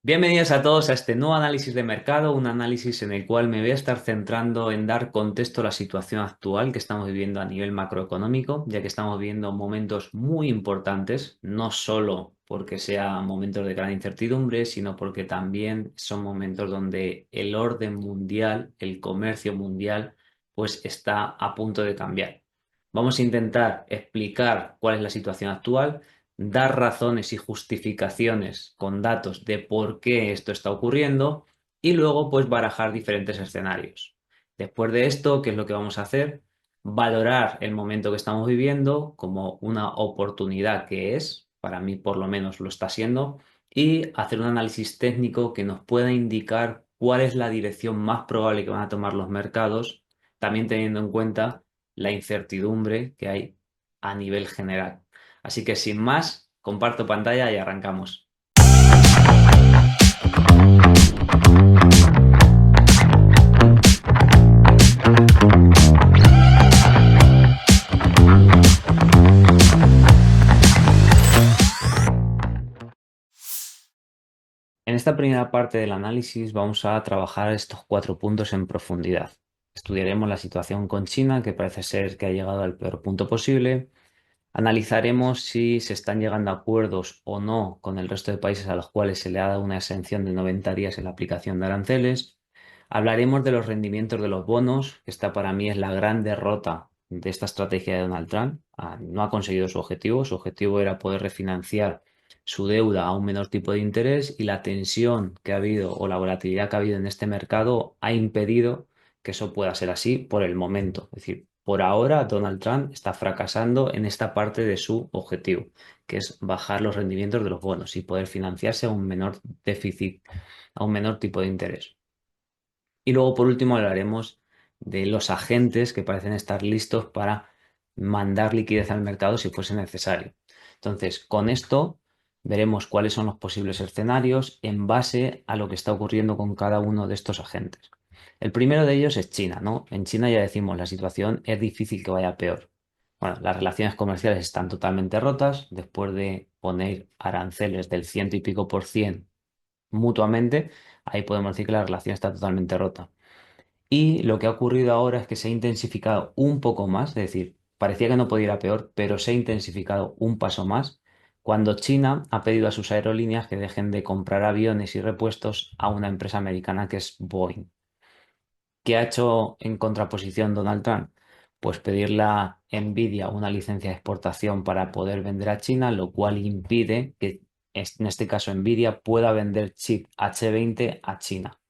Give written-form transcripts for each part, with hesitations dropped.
Bienvenidos a todos a este nuevo análisis de mercado, un análisis en el cual me voy a estar centrando en dar contexto a la situación actual que estamos viviendo a nivel macroeconómico, ya que estamos viviendo momentos muy importantes, no solo porque sean momentos de gran incertidumbre, sino porque también son momentos donde el orden mundial, el comercio mundial, pues está a punto de cambiar. Vamos a intentar explicar cuál es la situación actual, dar razones y justificaciones con datos de por qué esto está ocurriendo y luego pues barajar diferentes escenarios. Después de esto, ¿qué es lo que vamos a hacer? Valorar el momento que estamos viviendo como una oportunidad que es, para mí por lo menos lo está siendo, y hacer un análisis técnico que nos pueda indicar cuál es la dirección más probable que van a tomar los mercados, también teniendo en cuenta la incertidumbre que hay a nivel general. Así que sin más, comparto pantalla y arrancamos. En esta primera parte del análisis vamos a trabajar estos cuatro puntos en profundidad. Estudiaremos la situación con China, que parece ser que ha llegado al peor punto posible. Analizaremos si se están llegando a acuerdos o no con el resto de países a los cuales se le ha dado una exención de 90 días en la aplicación de aranceles. Hablaremos de los rendimientos de los bonos, que esta para mí es la gran derrota de esta estrategia de Donald Trump. No ha conseguido su objetivo. Su objetivo era poder refinanciar su deuda a un menor tipo de interés y la tensión que ha habido o la volatilidad que ha habido en este mercado ha impedido que eso pueda ser así por el momento. Es decir, por ahora Donald Trump está fracasando en esta parte de su objetivo, que es bajar los rendimientos de los bonos y poder financiarse a un menor déficit, a un menor tipo de interés. Y luego, por último, hablaremos de los agentes que parecen estar listos para mandar liquidez al mercado si fuese necesario. Entonces, con esto veremos cuáles son los posibles escenarios en base a lo que está ocurriendo con cada uno de estos agentes. El primero de ellos es China, ¿no? En China ya decimos, la situación es difícil que vaya peor. Bueno, las relaciones comerciales están totalmente rotas después de poner aranceles del ciento y pico por cien mutuamente. Ahí podemos decir que la relación está totalmente rota. Y lo que ha ocurrido ahora es que se ha intensificado un poco más, es decir, parecía que no podía ir a peor, pero se ha intensificado un paso más cuando China ha pedido a sus aerolíneas que dejen de comprar aviones y repuestos a una empresa americana que es Boeing. ¿Qué ha hecho en contraposición Donald Trump? Pues pedirle a Nvidia una licencia de exportación para poder vender a China, lo cual impide que en este caso Nvidia pueda vender chip H20 a China.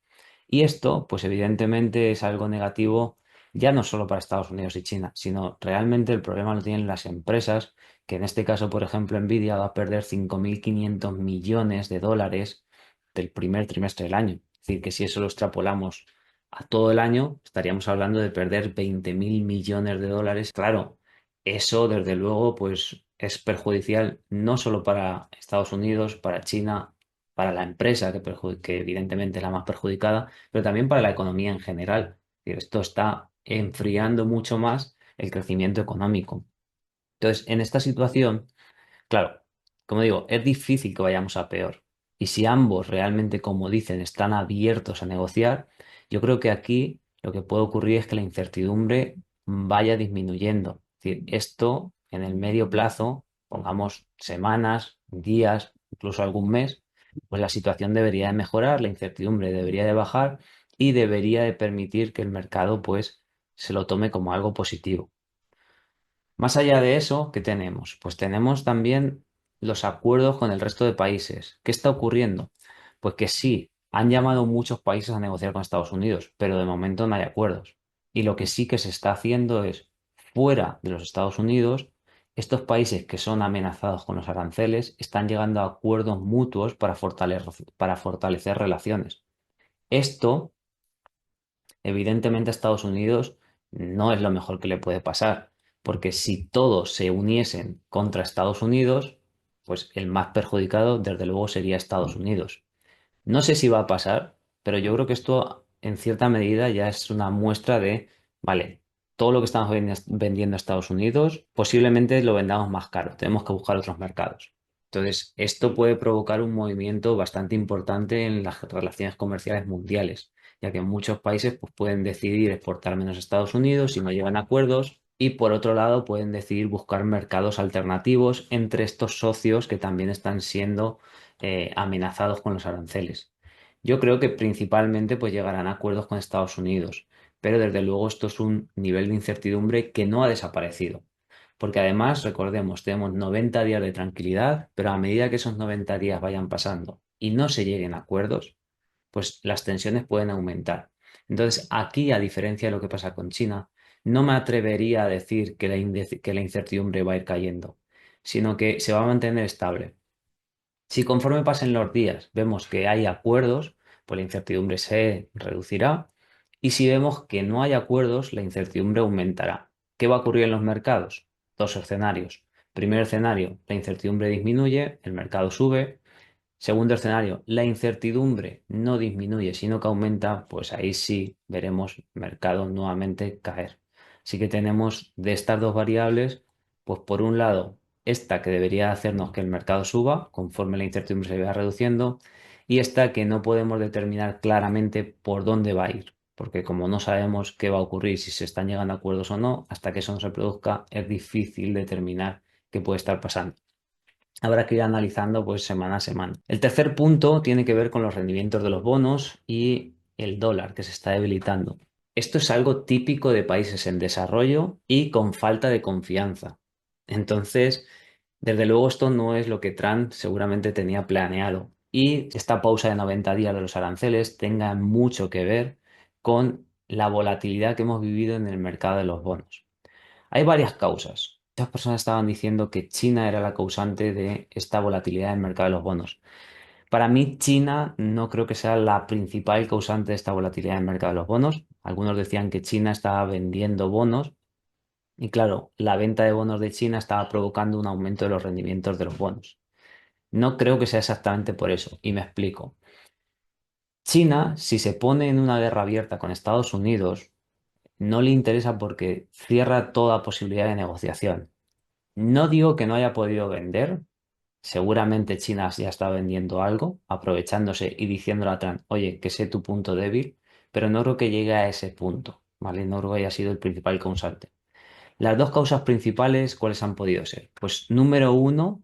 Y esto, pues evidentemente es algo negativo ya no solo para Estados Unidos y China, sino realmente el problema lo tienen las empresas, que en este caso, por ejemplo, Nvidia va a perder 5.500 millones de dólares del primer trimestre del año. Es decir, que si eso lo extrapolamos a todo el año, estaríamos hablando de perder 20.000 millones de dólares. Claro, eso desde luego pues es perjudicial no solo para Estados Unidos, para China, para la empresa que evidentemente es la más perjudicada, pero también para la economía en general. Es decir, esto está enfriando mucho más el crecimiento económico. Entonces, en esta situación, claro, como digo, es difícil que vayamos a peor. Y si ambos realmente, como dicen, están abiertos a negociar, yo creo que aquí lo que puede ocurrir es que la incertidumbre vaya disminuyendo. Es decir, esto en el medio plazo, pongamos semanas, días, incluso algún mes, pues la situación debería de mejorar, la incertidumbre debería de bajar y debería de permitir que el mercado pues se lo tome como algo positivo. Más allá de eso, ¿qué tenemos? Pues tenemos también los acuerdos con el resto de países. ¿Qué está ocurriendo? Pues que sí, han llamado muchos países a negociar con Estados Unidos, pero de momento no hay acuerdos. Y lo que sí que se está haciendo es, fuera de los Estados Unidos, estos países que son amenazados con los aranceles están llegando a acuerdos mutuos para fortalecer relaciones. Esto evidentemente a Estados Unidos no es lo mejor que le puede pasar, porque si todos se uniesen contra Estados Unidos, pues el más perjudicado desde luego sería Estados Unidos. No sé si va a pasar, pero yo creo que esto en cierta medida ya es una muestra de, vale, todo lo que estamos vendiendo a Estados Unidos posiblemente lo vendamos más caro, tenemos que buscar otros mercados. Entonces, esto puede provocar un movimiento bastante importante en las relaciones comerciales mundiales, ya que muchos países pues, pueden decidir exportar menos a Estados Unidos si no llegan a acuerdos y por otro lado pueden decidir buscar mercados alternativos entre estos socios que también están siendo amenazados con los aranceles. Yo creo que principalmente pues, llegarán a acuerdos con Estados Unidos, pero desde luego esto es un nivel de incertidumbre que no ha desaparecido. Porque además, recordemos, tenemos 90 días de tranquilidad, pero a medida que esos 90 días vayan pasando y no se lleguen a acuerdos, pues las tensiones pueden aumentar. Entonces, aquí, a diferencia de lo que pasa con China, no me atrevería a decir que que la incertidumbre va a ir cayendo, sino que se va a mantener estable. Si conforme pasen los días vemos que hay acuerdos, pues la incertidumbre se reducirá. Y si vemos que no hay acuerdos, la incertidumbre aumentará. ¿Qué va a ocurrir en los mercados? Dos escenarios. Primer escenario, la incertidumbre disminuye, el mercado sube. Segundo escenario, la incertidumbre no disminuye, sino que aumenta, pues ahí sí veremos mercado nuevamente caer. Así que tenemos de estas dos variables, pues por un lado, esta que debería hacernos que el mercado suba conforme la incertidumbre se vaya reduciendo, y esta que no podemos determinar claramente por dónde va a ir, porque como no sabemos qué va a ocurrir, si se están llegando a acuerdos o no, hasta que eso no se produzca, es difícil determinar qué puede estar pasando. Habrá que ir analizando pues semana a semana. El tercer punto tiene que ver con los rendimientos de los bonos y el dólar que se está debilitando. Esto es algo típico de países en desarrollo y con falta de confianza. Entonces, desde luego esto no es lo que Trump seguramente tenía planeado. Y esta pausa de 90 días de los aranceles tenga mucho que ver con la volatilidad que hemos vivido en el mercado de los bonos. Hay varias causas. Muchas personas estaban diciendo que China era la causante de esta volatilidad en el mercado de los bonos. Para mí, China no creo que sea la principal causante de esta volatilidad en el mercado de los bonos. Algunos decían que China estaba vendiendo bonos y claro, la venta de bonos de China estaba provocando un aumento de los rendimientos de los bonos. No creo que sea exactamente por eso y me explico. China, si se pone en una guerra abierta con Estados Unidos, no le interesa porque cierra toda posibilidad de negociación. No digo que no haya podido vender, seguramente China ya está vendiendo algo, aprovechándose y diciéndole a Trump, oye, que sé tu punto débil, pero no creo que llegue a ese punto, ¿vale? No creo que haya sido el principal causante. Las dos causas principales, ¿cuáles han podido ser? Pues número uno,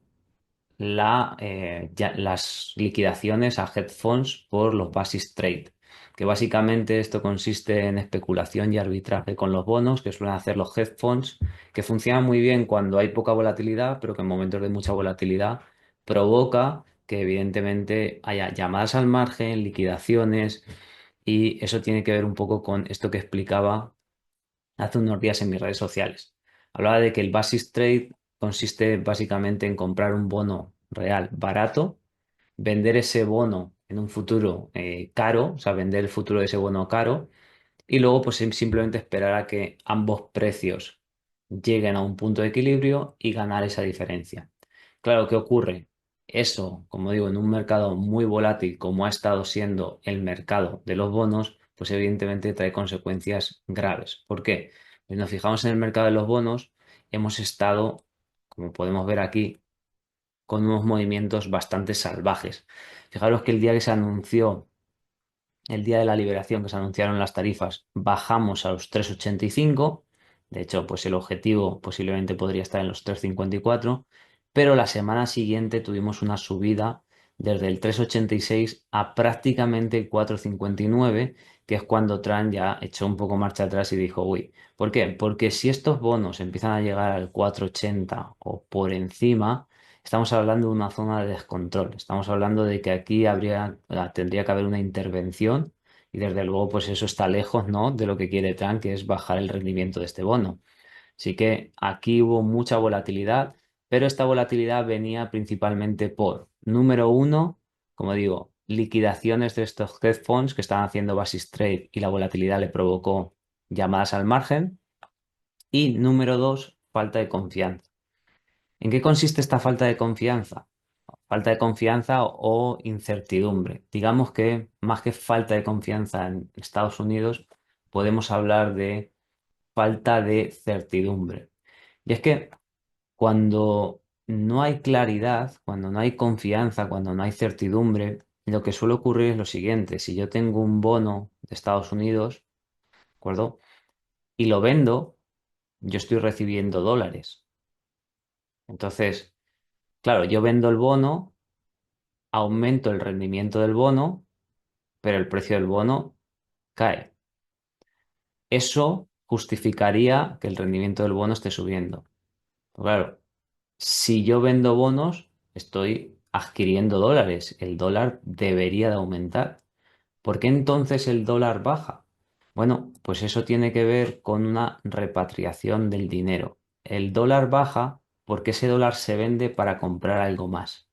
las liquidaciones a hedge funds por los basis trade, que básicamente esto consiste en especulación y arbitraje con los bonos que suelen hacer los hedge funds, que funcionan muy bien cuando hay poca volatilidad, pero que en momentos de mucha volatilidad provoca que evidentemente haya llamadas al margen, liquidaciones, y eso tiene que ver un poco con esto que explicaba hace unos días en mis redes sociales. Hablaba de que el basis trade consiste básicamente en comprar un bono real barato, vender ese bono en un futuro caro, o sea, vender el futuro de ese bono caro y luego pues simplemente esperar a que ambos precios lleguen a un punto de equilibrio y ganar esa diferencia. Claro, ¿qué ocurre? Eso, como digo, en un mercado muy volátil como ha estado siendo el mercado de los bonos, pues evidentemente trae consecuencias graves. ¿Por qué? Pues nos fijamos en el mercado de los bonos, hemos estado, como podemos ver aquí, con unos movimientos bastante salvajes. Fijaros que el día que se anunció el día de la liberación que se anunciaron las tarifas, bajamos a los 3,85. De hecho, pues el objetivo posiblemente podría estar en los 3,54. Pero la semana siguiente tuvimos una subida desde el 3,86 a prácticamente el 4,59, que es cuando Trump ya echó un poco marcha atrás y dijo, uy, ¿por qué? Porque si estos bonos empiezan a llegar al 4,80 o por encima, estamos hablando de una zona de descontrol. Estamos hablando de que aquí tendría que haber una intervención y desde luego pues eso está lejos, ¿no? De lo que quiere Trump, que es bajar el rendimiento de este bono. Así que aquí hubo mucha volatilidad, pero esta volatilidad venía principalmente por, número uno, como digo, liquidaciones de estos hedge funds que estaban haciendo basis trade y la volatilidad le provocó llamadas al margen. Y número dos, falta de confianza. ¿En qué consiste esta falta de confianza? Falta de confianza o incertidumbre. Digamos que más que falta de confianza en Estados Unidos, podemos hablar de falta de certidumbre. Y es que cuando no hay claridad, cuando no hay confianza, cuando no hay certidumbre, lo que suele ocurrir es lo siguiente. Si yo tengo un bono de Estados Unidos, ¿de acuerdo? Y lo vendo, yo estoy recibiendo dólares. Entonces, claro, yo vendo el bono, aumento el rendimiento del bono, pero el precio del bono cae. Eso justificaría que el rendimiento del bono esté subiendo. Pero claro, si yo vendo bonos, estoy adquiriendo dólares. El dólar debería de aumentar. ¿Por qué entonces el dólar baja? Bueno, pues eso tiene que ver con una repatriación del dinero. El dólar baja porque ese dólar se vende para comprar algo más.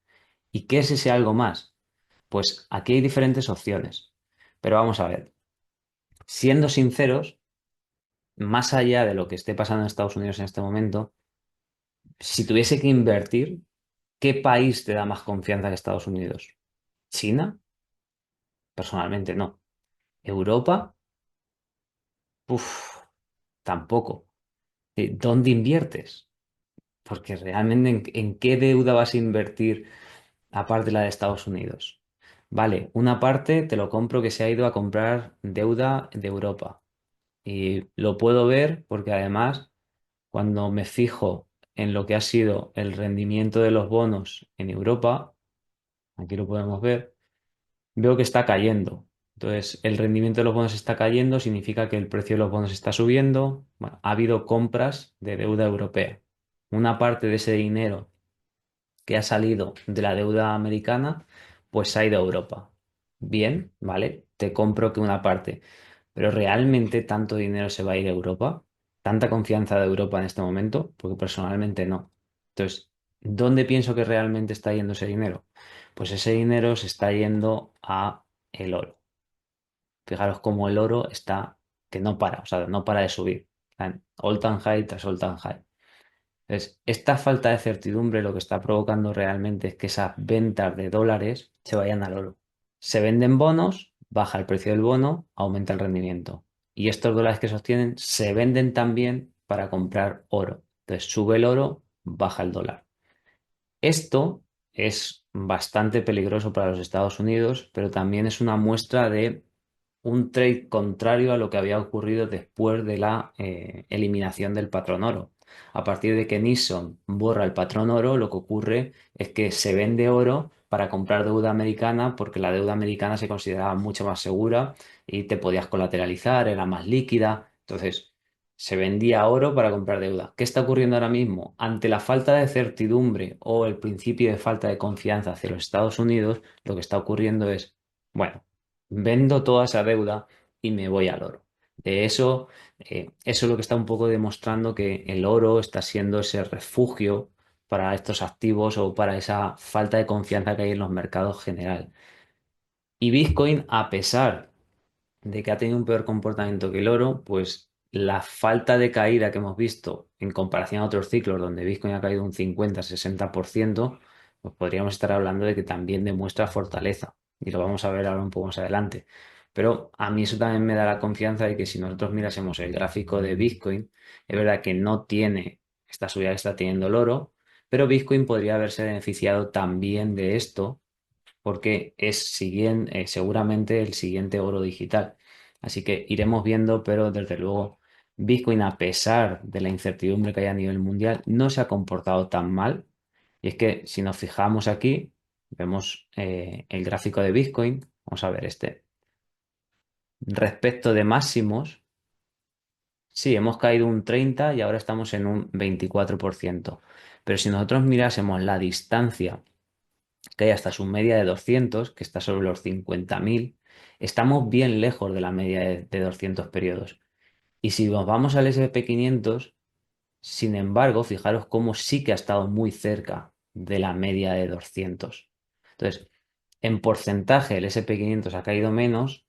¿Y qué es ese algo más? Pues aquí hay diferentes opciones. Pero vamos a ver, siendo sinceros, más allá de lo que esté pasando en Estados Unidos en este momento, si tuviese que invertir, ¿qué país te da más confianza que Estados Unidos? ¿China? Personalmente no. ¿Europa? Uf, tampoco. ¿Dónde inviertes? Porque realmente ¿en qué deuda vas a invertir aparte de la de Estados Unidos? Vale, una parte te lo compro que se ha ido a comprar deuda de Europa. Y lo puedo ver porque además, cuando me fijo en lo que ha sido el rendimiento de los bonos en Europa, aquí lo podemos ver, veo que está cayendo. Entonces, el rendimiento de los bonos está cayendo, significa que el precio de los bonos está subiendo. Bueno, ha habido compras de deuda europea. Una parte de ese dinero que ha salido de la deuda americana, pues ha ido a Europa. Bien, ¿vale? Te compro que una parte. Pero ¿realmente tanto dinero se va a ir a Europa? ¿Tanta confianza de Europa en este momento? Porque personalmente no. Entonces, ¿dónde pienso que realmente está yendo ese dinero? Pues ese dinero se está yendo a el oro. Fijaros cómo el oro está, que no para, o sea, no para de subir. Está en all time high tras all time high. Entonces, esta falta de certidumbre lo que está provocando realmente es que esas ventas de dólares se vayan al oro. Se venden bonos, baja el precio del bono, aumenta el rendimiento. Y estos dólares que sostienen se venden también para comprar oro. Entonces, sube el oro, baja el dólar. Esto es bastante peligroso para los Estados Unidos, pero también es una muestra de un trade contrario a lo que había ocurrido después de la eliminación del patrón oro. A partir de que Nixon borra el patrón oro, lo que ocurre es que se vende oro para comprar deuda americana porque la deuda americana se consideraba mucho más segura y te podías colateralizar, era más líquida. Entonces, se vendía oro para comprar deuda. ¿Qué está ocurriendo ahora mismo? Ante la falta de certidumbre o el principio de falta de confianza hacia los Estados Unidos, lo que está ocurriendo es, bueno, vendo toda esa deuda y me voy al oro. De eso, eso es lo que está un poco demostrando que el oro está siendo ese refugio para estos activos o para esa falta de confianza que hay en los mercados general. Y Bitcoin, a pesar de que ha tenido un peor comportamiento que el oro, pues la falta de caída que hemos visto en comparación a otros ciclos donde Bitcoin ha caído un 50-60%, pues podríamos estar hablando de que también demuestra fortaleza. Y lo vamos a ver ahora un poco más adelante. Pero a mí eso también me da la confianza de que si nosotros mirásemos el gráfico de Bitcoin, es verdad que no tiene esta subida que está teniendo el oro, pero Bitcoin podría haberse beneficiado también de esto porque es seguramente el siguiente oro digital. Así que iremos viendo, pero desde luego Bitcoin, a pesar de la incertidumbre que hay a nivel mundial, no se ha comportado tan mal. Y es que si nos fijamos aquí, vemos el gráfico de Bitcoin, vamos a ver este. Respecto de máximos, sí, hemos caído un 30 y ahora estamos en un 24%. Pero si nosotros mirásemos la distancia que hay hasta su media de 200, que está sobre los 50.000, estamos bien lejos de la media de 200 periodos. Y si nos vamos al SP 500, sin embargo, fijaros cómo sí que ha estado muy cerca de la media de 200. Entonces, en porcentaje el SP 500 ha caído menos,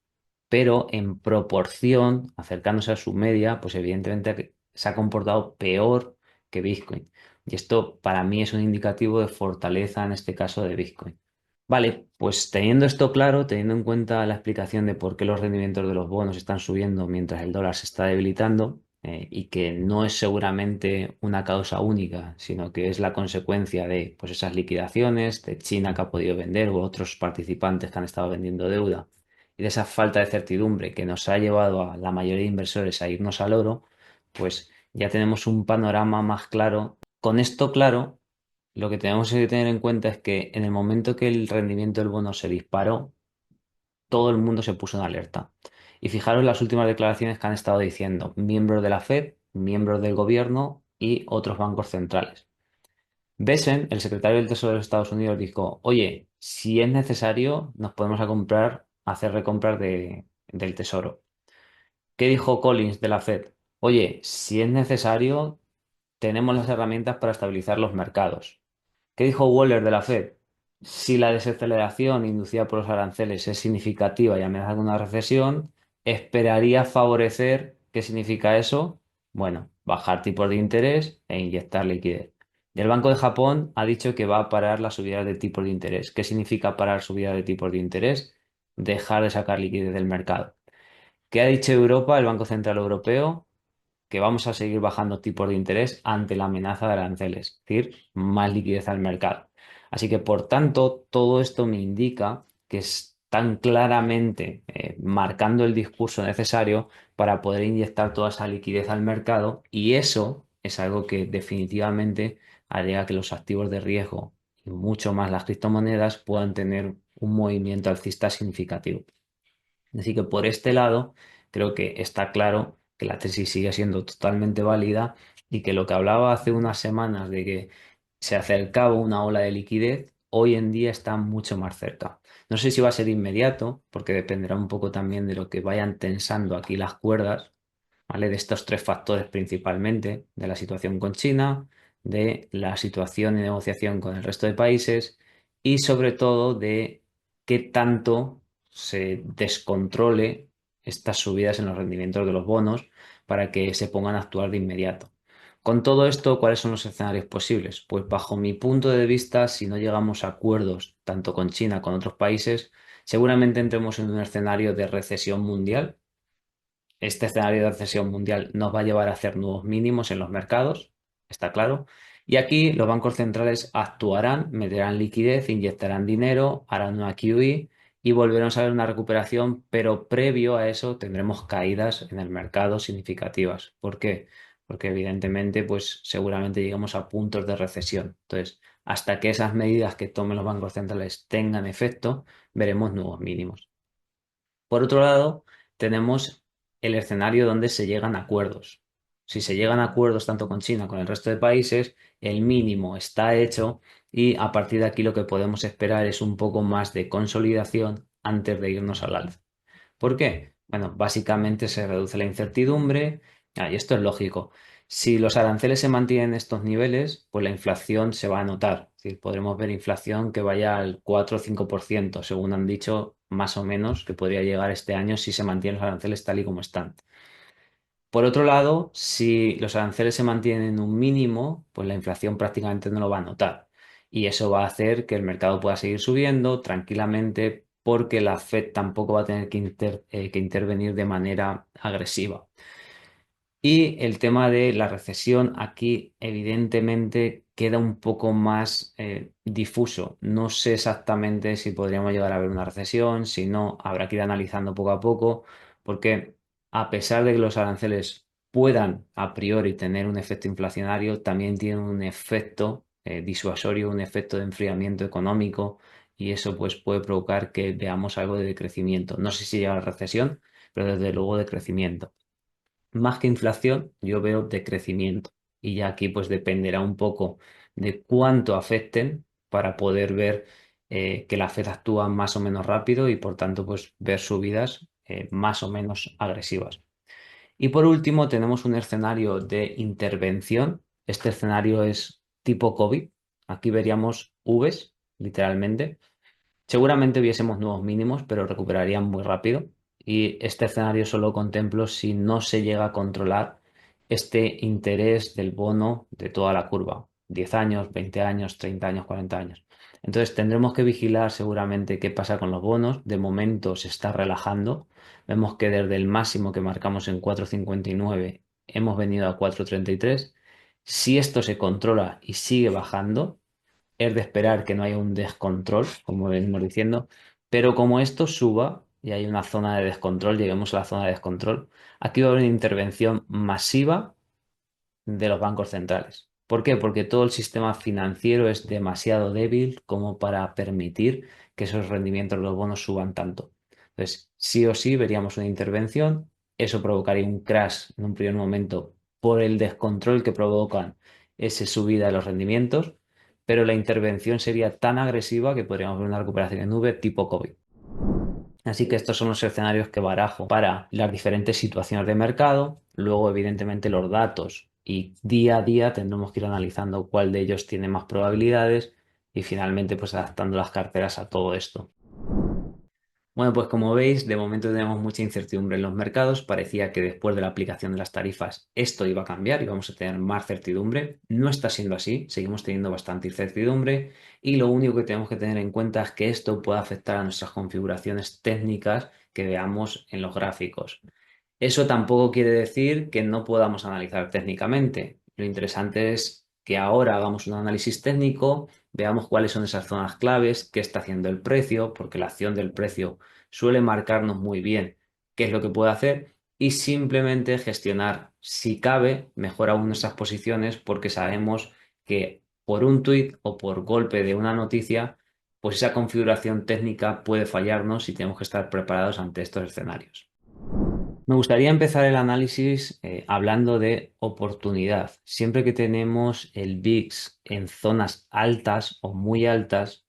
pero en proporción, acercándose a su media, pues evidentemente se ha comportado peor que Bitcoin. Y esto para mí es un indicativo de fortaleza en este caso de Bitcoin. Vale, pues teniendo esto claro, teniendo en cuenta la explicación de por qué los rendimientos de los bonos están subiendo mientras el dólar se está debilitando, y que no es seguramente una causa única, sino que es la consecuencia de pues, esas liquidaciones, de China que ha podido vender u otros participantes que han estado vendiendo deuda, y de esa falta de certidumbre que nos ha llevado a la mayoría de inversores a irnos al oro, pues ya tenemos un panorama más claro. Con esto claro, lo que tenemos que tener en cuenta es que en el momento que el rendimiento del bono se disparó, todo el mundo se puso en alerta. Y fijaros las últimas declaraciones que han estado diciendo miembros de la Fed, miembros del gobierno y otros bancos centrales. Besen, el secretario del Tesoro de los Estados Unidos, dijo, oye, si es necesario, nos podemos a comprar, hacer recompras del Tesoro. ¿Qué dijo Collins de la Fed? Oye, si es necesario, tenemos las herramientas para estabilizar los mercados. ¿Qué dijo Waller de la Fed? Si la desaceleración inducida por los aranceles es significativa y amenaza con una recesión, esperaría favorecer, ¿qué significa eso? Bueno, bajar tipos de interés e inyectar liquidez. Y el Banco de Japón ha dicho que va a parar las subidas de tipos de interés. ¿Qué significa parar subidas de tipos de interés? Dejar de sacar liquidez del mercado. ¿Qué ha dicho Europa, el Banco Central Europeo? Que vamos a seguir bajando tipos de interés ante la amenaza de aranceles, es decir, más liquidez al mercado. Así que, por tanto, todo esto me indica que están claramente marcando el discurso necesario para poder inyectar toda esa liquidez al mercado y eso es algo que definitivamente haría que los activos de riesgo y mucho más las criptomonedas puedan tener un movimiento alcista significativo. Así que por este lado, creo que está claro que la tesis sigue siendo totalmente válida y que lo que hablaba hace unas semanas de que se acercaba una ola de liquidez, hoy en día está mucho más cerca. No sé si va a ser inmediato, porque dependerá un poco también de lo que vayan tensando aquí las cuerdas, ¿vale? De estos tres factores principalmente, de la situación con China, de la situación y negociación con el resto de países y sobre todo de qué tanto se descontrole estas subidas en los rendimientos de los bonos para que se pongan a actuar de inmediato. Con todo esto, ¿cuáles son los escenarios posibles? Pues bajo mi punto de vista, si no llegamos a acuerdos tanto con China como con otros países, seguramente entremos en un escenario de recesión mundial. Este escenario de recesión mundial nos va a llevar a hacer nuevos mínimos en los mercados, está claro. Y aquí los bancos centrales actuarán, meterán liquidez, inyectarán dinero, harán una QE y volveremos a ver una recuperación, pero previo a eso tendremos caídas en el mercado significativas. ¿Por qué? Porque evidentemente, pues seguramente llegamos a puntos de recesión. Entonces, hasta que esas medidas que tomen los bancos centrales tengan efecto, veremos nuevos mínimos. Por otro lado, tenemos el escenario donde se llegan a acuerdos. Si se llegan a acuerdos tanto con China como con el resto de países, el mínimo está hecho y a partir de aquí lo que podemos esperar es un poco más de consolidación antes de irnos al alza. ¿Por qué? Bueno, básicamente se reduce la incertidumbre. Y esto es lógico. Si los aranceles se mantienen en estos niveles, pues la inflación se va a notar. Es decir, podremos ver inflación que vaya al 4 o 5%, según han dicho más o menos, que podría llegar este año si se mantienen los aranceles tal y como están. Por otro lado, si los aranceles se mantienen en un mínimo, pues la inflación prácticamente no lo va a notar. Y eso va a hacer que el mercado pueda seguir subiendo tranquilamente porque la Fed tampoco va a tener que intervenir de manera agresiva. Y el tema de la recesión aquí evidentemente queda un poco más difuso. No sé exactamente si podríamos llegar a ver una recesión, si no, habrá que ir analizando poco a poco, porque a pesar de que los aranceles puedan a priori tener un efecto inflacionario, también tienen un efecto disuasorio, un efecto de enfriamiento económico y eso pues puede provocar que veamos algo de decrecimiento. No sé si llega a la recesión, pero desde luego de crecimiento. Más que inflación, yo veo decrecimiento. Y ya aquí pues dependerá un poco de cuánto afecten para poder ver que la Fed actúa más o menos rápido y por tanto pues ver subidas más o menos agresivas. Y por último tenemos un escenario de intervención. Este escenario es tipo COVID. Aquí veríamos Vs, literalmente. Seguramente viésemos nuevos mínimos, pero recuperarían muy rápido. Y este escenario solo contemplo si no se llega a controlar este interés del bono de toda la curva. 10 años, 20 años, 30 años, 40 años. Entonces tendremos que vigilar seguramente qué pasa con los bonos. De momento se está relajando. Vemos que desde el máximo que marcamos en 4,59 hemos venido a 4,33. Si esto se controla y sigue bajando, es de esperar que no haya un descontrol, como venimos diciendo, pero como esto suba y hay una zona de descontrol, lleguemos a la zona de descontrol, aquí va a haber una intervención masiva de los bancos centrales. ¿Por qué? Porque todo el sistema financiero es demasiado débil como para permitir que esos rendimientos de los bonos suban tanto. Entonces, sí o sí veríamos una intervención, eso provocaría un crash en un primer momento por el descontrol que provocan esa subida de los rendimientos, pero la intervención sería tan agresiva que podríamos ver una recuperación en nube tipo COVID. Así que estos son los escenarios que barajo para las diferentes situaciones de mercado. Luego, evidentemente, los datos y día a día tendremos que ir analizando cuál de ellos tiene más probabilidades y finalmente pues adaptando las carteras a todo esto. Bueno, pues como veis, de momento tenemos mucha incertidumbre en los mercados. Parecía que después de la aplicación de las tarifas esto iba a cambiar y vamos a tener más certidumbre. No está siendo así, seguimos teniendo bastante incertidumbre y lo único que tenemos que tener en cuenta es que esto puede afectar a nuestras configuraciones técnicas que veamos en los gráficos. Eso tampoco quiere decir que no podamos analizar técnicamente. Lo interesante es que ahora hagamos un análisis técnico, veamos cuáles son esas zonas claves, qué está haciendo el precio, porque la acción del precio suele marcarnos muy bien qué es lo que puede hacer y simplemente gestionar, si cabe, mejor aún nuestras posiciones porque sabemos que por un tuit o por golpe de una noticia, pues esa configuración técnica puede fallarnos y tenemos que estar preparados ante estos escenarios. Me gustaría empezar el análisis hablando de oportunidad. Siempre que tenemos el VIX en zonas altas o muy altas,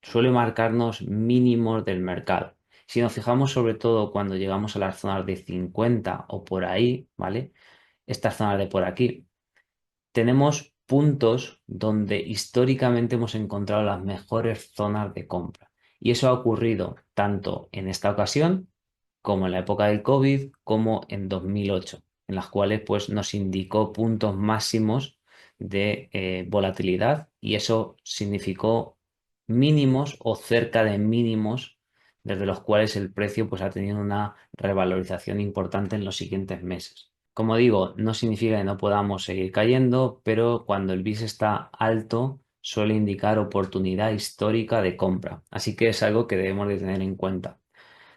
suele marcarnos mínimos del mercado. Si nos fijamos sobre todo cuando llegamos a las zonas de 50 o por ahí, ¿vale? Estas zonas de por aquí, tenemos puntos donde históricamente hemos encontrado las mejores zonas de compra. Y eso ha ocurrido tanto en esta ocasión como en la época del COVID, como en 2008, en las cuales pues, nos indicó puntos máximos de volatilidad y eso significó mínimos o cerca de mínimos desde los cuales el precio pues, ha tenido una revalorización importante en los siguientes meses. Como digo, no significa que no podamos seguir cayendo, pero cuando el VIX está alto suele indicar oportunidad histórica de compra. Así que es algo que debemos de tener en cuenta.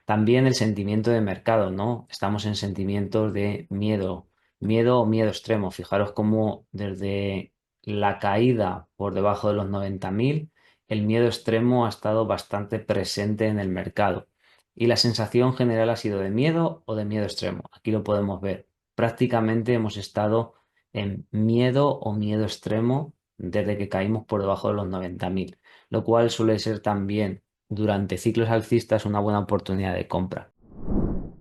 También el sentimiento de mercado, ¿no? Estamos en sentimientos de miedo, miedo o miedo extremo. Fijaros cómo desde la caída por debajo de los 90.000, el miedo extremo ha estado bastante presente en el mercado. Y la sensación general ha sido de miedo o de miedo extremo. Aquí lo podemos ver. Prácticamente hemos estado en miedo o miedo extremo desde que caímos por debajo de los 90.000, lo cual suele ser también durante ciclos alcistas una buena oportunidad de compra.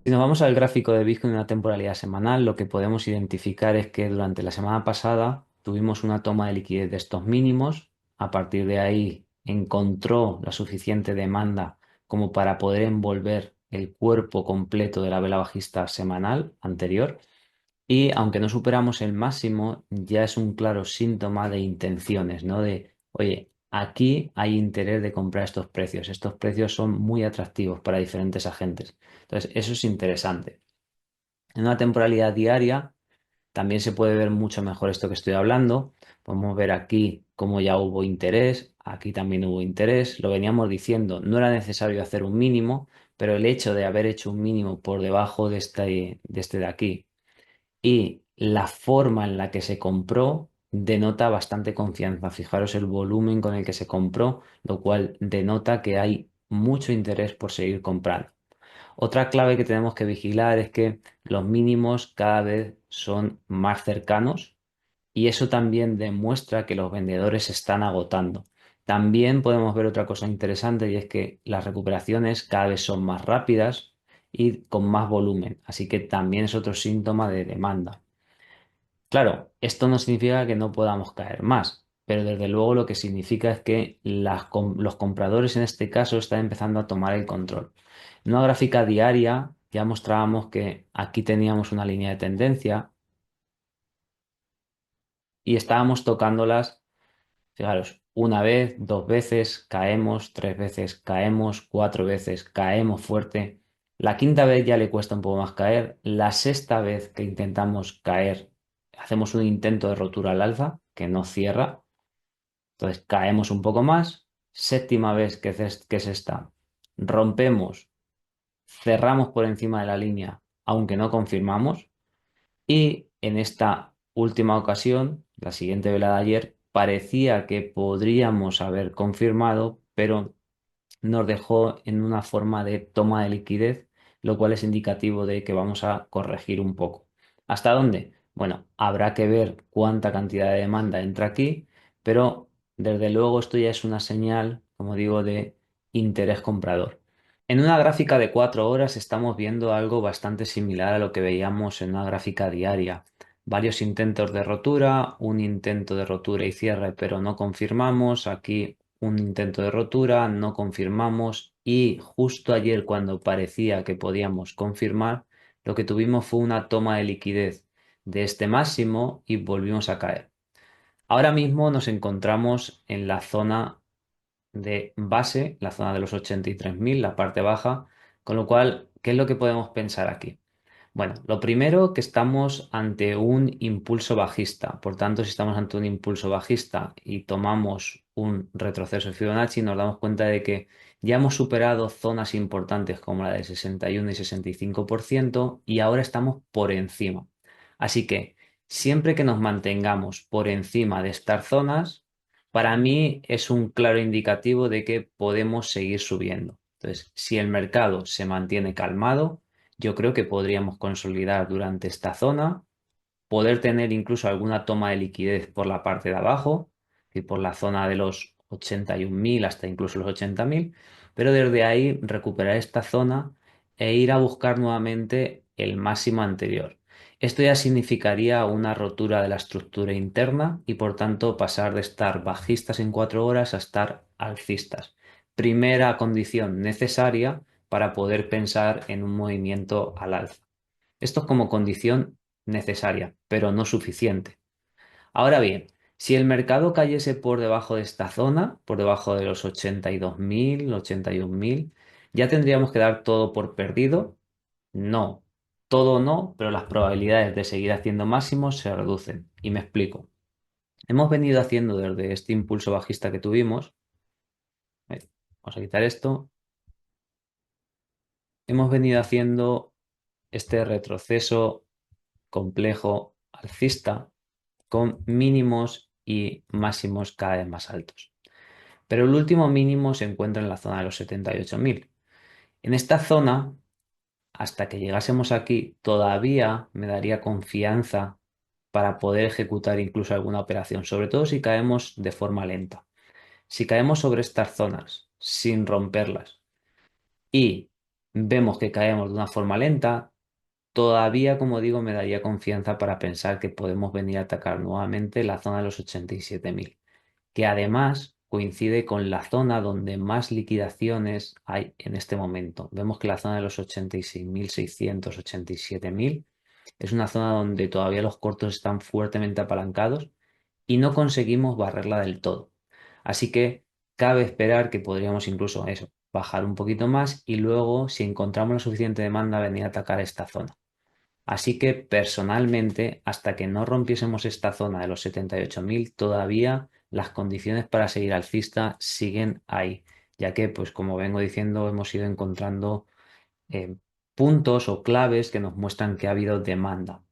Si nos vamos al gráfico de Bitcoin en una temporalidad semanal, lo que podemos identificar es que durante la semana pasada tuvimos una toma de liquidez de estos mínimos. A partir de ahí encontró la suficiente demanda como para poder envolver el cuerpo completo de la vela bajista semanal anterior. Y aunque no superamos el máximo, ya es un claro síntoma de intenciones, ¿no? De, oye, aquí hay interés de comprar estos precios. Estos precios son muy atractivos para diferentes agentes. Entonces, eso es interesante. En una temporalidad diaria también se puede ver mucho mejor esto que estoy hablando. Podemos ver aquí cómo ya hubo interés, aquí también hubo interés. Lo veníamos diciendo, no era necesario hacer un mínimo, pero el hecho de haber hecho un mínimo por debajo de este de aquí y la forma en la que se compró denota bastante confianza. Fijaros el volumen con el que se compró, lo cual denota que hay mucho interés por seguir comprando. Otra clave que tenemos que vigilar es que los mínimos cada vez son más cercanos y eso también demuestra que los vendedores se están agotando. También podemos ver otra cosa interesante y es que las recuperaciones cada vez son más rápidas y con más volumen, así que también es otro síntoma de demanda. Claro, esto no significa que no podamos caer más, pero desde luego lo que significa es que los compradores en este caso están empezando a tomar el control. En una gráfica diaria ya mostrábamos que aquí teníamos una línea de tendencia y estábamos tocándolas. Fijaros, una vez, dos veces caemos, tres veces caemos, cuatro veces caemos fuerte. La quinta vez ya le cuesta un poco más caer. La sexta vez que intentamos caer, hacemos un intento de rotura al alza que no cierra. Entonces caemos un poco más. Séptima vez que es esta, rompemos, cerramos por encima de la línea, aunque no confirmamos. Y en esta última ocasión, la siguiente vela de ayer, parecía que podríamos haber confirmado, pero nos dejó en una forma de toma de liquidez, lo cual es indicativo de que vamos a corregir un poco. ¿Hasta dónde? Bueno, habrá que ver cuánta cantidad de demanda entra aquí, pero desde luego esto ya es una señal, como digo, de interés comprador. En una gráfica de 4 horas estamos viendo algo bastante similar a lo que veíamos en una gráfica diaria. Varios intentos de rotura, un intento de rotura y cierre, pero no confirmamos. Aquí un intento de rotura, no confirmamos. Y justo ayer, cuando parecía que podíamos confirmar, lo que tuvimos fue una toma de liquidez de este máximo y volvimos a caer. Ahora mismo nos encontramos en la zona de base, la zona de los 83.000, la parte baja, con lo cual, ¿qué es lo que podemos pensar aquí? Bueno, lo primero que estamos ante un impulso bajista. Por tanto, si estamos ante un impulso bajista y tomamos un retroceso de Fibonacci, nos damos cuenta de que ya hemos superado zonas importantes como la de 61 y 65% y ahora estamos por encima. Así que siempre que nos mantengamos por encima de estas zonas, para mí es un claro indicativo de que podemos seguir subiendo. Entonces, si el mercado se mantiene calmado, yo creo que podríamos consolidar durante esta zona, poder tener incluso alguna toma de liquidez por la parte de abajo, y por la zona de los 81.000 hasta incluso los 80.000, pero desde ahí recuperar esta zona e ir a buscar nuevamente el máximo anterior. Esto ya significaría una rotura de la estructura interna y por tanto pasar de estar bajistas en 4 horas a estar alcistas. Primera condición necesaria para poder pensar en un movimiento al alza. Esto es como condición necesaria, pero no suficiente. Ahora bien, si el mercado cayese por debajo de esta zona, por debajo de los 82.000, 81.000, ¿ya tendríamos que dar todo por perdido? No, todo no, pero las probabilidades de seguir haciendo máximos se reducen. Y me explico. Hemos venido haciendo desde este impulso bajista que tuvimos, vamos a quitar esto, hemos venido haciendo este retroceso complejo alcista con mínimos y máximos cada vez más altos. Pero el último mínimo se encuentra en la zona de los 78.000. En esta zona, hasta que llegásemos aquí, todavía me daría confianza para poder ejecutar incluso alguna operación, sobre todo si caemos de forma lenta. Si caemos sobre estas zonas sin romperlas y vemos que caemos de una forma lenta, todavía, como digo, me daría confianza para pensar que podemos venir a atacar nuevamente la zona de los 87.000, que además coincide con la zona donde más liquidaciones hay en este momento. Vemos que la zona de los 86.600, 87.000 es una zona donde todavía los cortos están fuertemente apalancados y no conseguimos barrerla del todo. Así que cabe esperar que podríamos incluso eso, bajar un poquito más y luego, si encontramos la suficiente demanda, venir a atacar esta zona. Así que personalmente, hasta que no rompiésemos esta zona de los 78.000, todavía las condiciones para seguir alcista siguen ahí, ya que, pues como vengo diciendo, hemos ido encontrando eh, puntos o claves que nos muestran que ha habido demanda.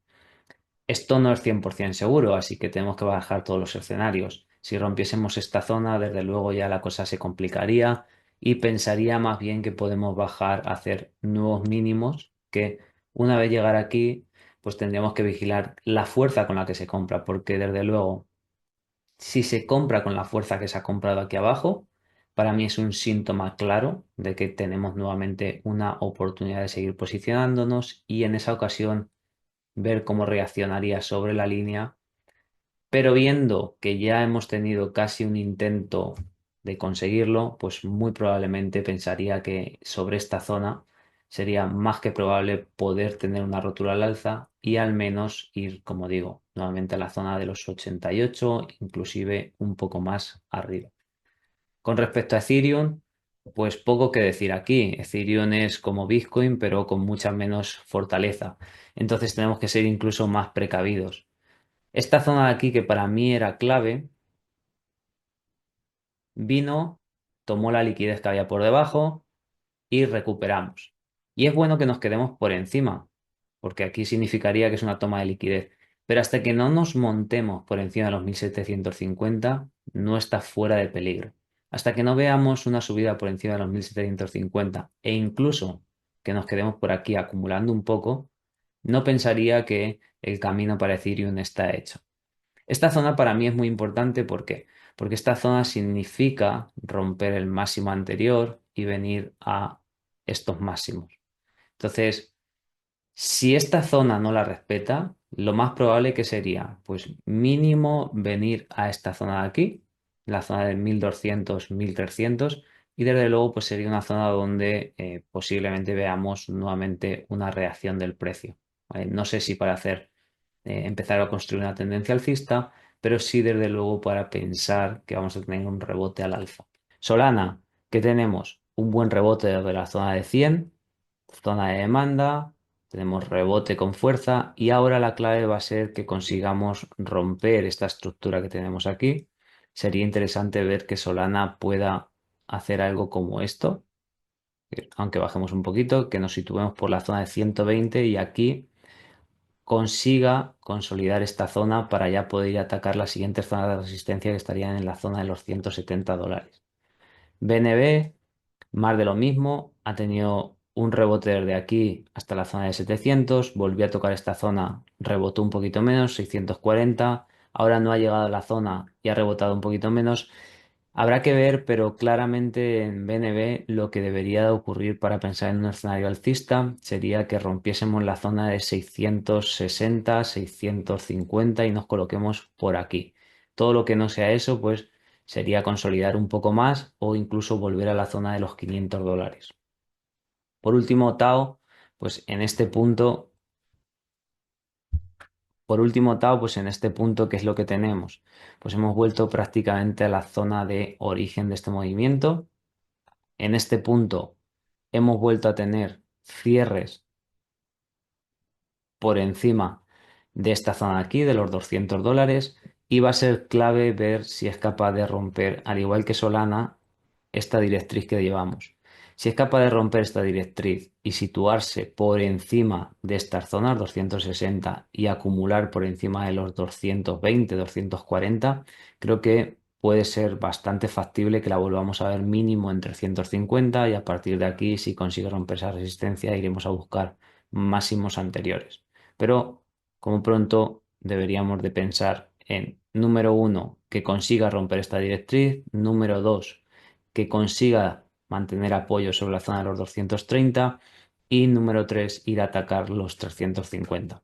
Esto no es 100% seguro, así que tenemos que bajar todos los escenarios. Si rompiésemos esta zona, desde luego ya la cosa se complicaría y pensaría más bien que podemos bajar a hacer nuevos mínimos que una vez llegar aquí, pues tendríamos que vigilar la fuerza con la que se compra, porque desde luego, si se compra con la fuerza que se ha comprado aquí abajo, para mí es un síntoma claro de que tenemos nuevamente una oportunidad de seguir posicionándonos y en esa ocasión ver cómo reaccionaría sobre la línea, pero viendo que ya hemos tenido casi un intento de conseguirlo, pues muy probablemente pensaría que sobre esta zona sería más que probable poder tener una rotura al alza y al menos ir, como digo, nuevamente a la zona de los 88, inclusive un poco más arriba. Con respecto a Ethereum, Pues poco que decir aquí. Ethereum es como Bitcoin, pero con mucha menos fortaleza. Entonces tenemos que ser incluso más precavidos. Esta zona de aquí, que para mí era clave, vino, tomó la liquidez que había por debajo y recuperamos. Y es bueno que nos quedemos por encima, porque aquí significaría que es una toma de liquidez. Pero hasta que no nos montemos por encima de los 1750, no está fuera de peligro. Hasta que no veamos una subida por encima de los 1750 e incluso que nos quedemos por aquí acumulando un poco, no pensaría que el camino para Ethereum está hecho. Esta zona para mí es muy importante, ¿por qué? Porque esta zona significa romper el máximo anterior y venir a estos máximos. Entonces, si esta zona no la respeta, lo más probable que sería, pues mínimo venir a esta zona de aquí, la zona de 1200, 1300, y desde luego pues sería una zona donde posiblemente veamos nuevamente una reacción del precio. ¿Vale? No sé si para hacer empezar a construir una tendencia alcista, pero sí desde luego para pensar que vamos a tener un rebote al alza. Solana, ¿qué tenemos? Un buen rebote desde la zona de 100, zona de demanda, tenemos rebote con fuerza y ahora la clave va a ser que consigamos romper esta estructura que tenemos aquí. Sería interesante ver que Solana pueda hacer algo como esto, aunque bajemos un poquito, que nos situemos por la zona de 120 y aquí consiga consolidar esta zona para ya poder ir a atacar las siguientes zonas de resistencia que estarían en la zona de los $170. BNB, más de lo mismo, ha tenido un rebote desde aquí hasta la zona de 700, volvió a tocar esta zona, rebotó un poquito menos, 640, ahora no ha llegado a la zona y ha rebotado un poquito menos. Habrá que ver, pero claramente en BNB lo que debería de ocurrir para pensar en un escenario alcista sería que rompiésemos la zona de 660, 650 y nos coloquemos por aquí. Todo lo que no sea eso, pues sería consolidar un poco más o incluso volver a la zona de los $500. Por último, Tao, pues en este punto, pues en este punto, ¿qué es lo que tenemos? Pues hemos vuelto prácticamente a la zona de origen de este movimiento. En este punto hemos vuelto a tener cierres por encima de esta zona de aquí, de los $200, y va a ser clave ver si es capaz de romper, al igual que Solana, esta directriz que llevamos. Si es capaz de romper esta directriz y situarse por encima de estas zonas, 260, y acumular por encima de los 220, 240, creo que puede ser bastante factible que la volvamos a ver mínimo en 350 y a partir de aquí, si consigue romper esa resistencia, iremos a buscar máximos anteriores. Pero como pronto deberíamos de pensar en, número uno, que consiga romper esta directriz, número dos, que consiga mantener apoyo sobre la zona de los 230 y número 3 ir a atacar los 350.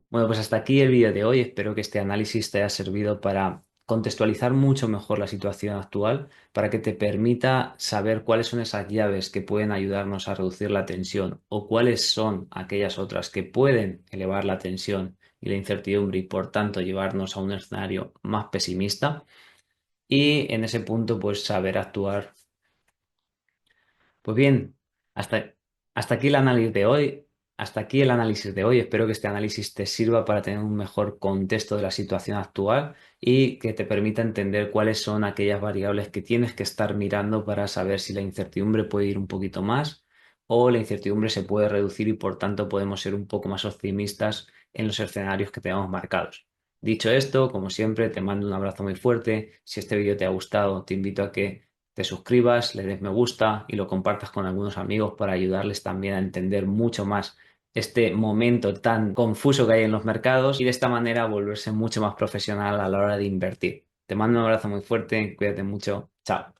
Bueno, pues hasta aquí el vídeo de hoy. Espero que este análisis te haya servido para contextualizar mucho mejor la situación actual, para que te permita saber cuáles son esas llaves que pueden ayudarnos a reducir la tensión o cuáles son aquellas otras que pueden elevar la tensión y la incertidumbre y por tanto llevarnos a un escenario más pesimista. Y en ese punto, pues saber actuar. Pues bien, hasta, hasta aquí el análisis de hoy. Hasta aquí el análisis de hoy. Espero que este análisis te sirva para tener un mejor contexto de la situación actual y que te permita entender cuáles son aquellas variables que tienes que estar mirando para saber si la incertidumbre puede ir un poquito más o la incertidumbre se puede reducir y por tanto podemos ser un poco más optimistas en los escenarios que tenemos marcados. Dicho esto, como siempre, te mando un abrazo muy fuerte. Si este vídeo te ha gustado, te invito a que te suscribas, le des me gusta y lo compartas con algunos amigos para ayudarles también a entender mucho más este momento tan confuso que hay en los mercados y de esta manera volverse mucho más profesional a la hora de invertir. Te mando un abrazo muy fuerte, cuídate mucho, chao.